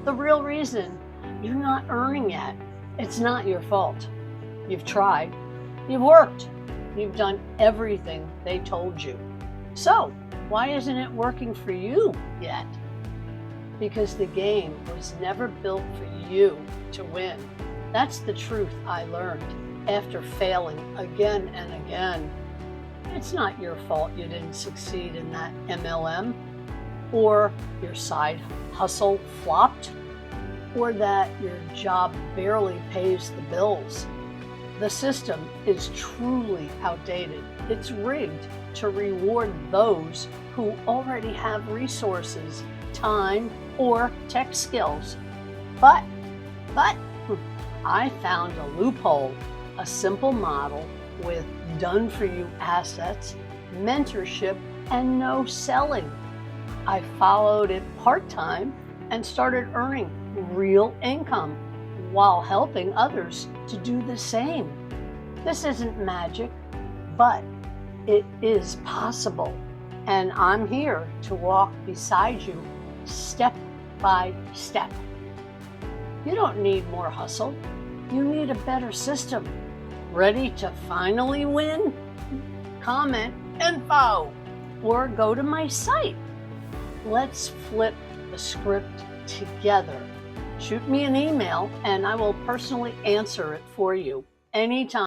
The real reason you're not earning yet, it's not your fault. You've tried, you've worked, you've done everything they told you. So why isn't it working for you yet? Because the game was never built for you to win. That's the truth I learned after failing again and again. It's not your fault you didn't succeed in that MLM, or your side hustle flopped, or that your job barely pays the bills. The system is truly outdated. It's rigged to reward those who already have resources, time, or tech skills. But I found a loophole, a simple model with done-for-you assets, mentorship, and no selling. I followed it part-time and started earning real income while helping others to do the same. This isn't magic, but it is possible. And I'm here to walk beside you step by step. You don't need more hustle. You need a better system. Ready to finally win? Comment info or go to my site. Let's flip the script together. Shoot me an email and I will personally answer it for you anytime.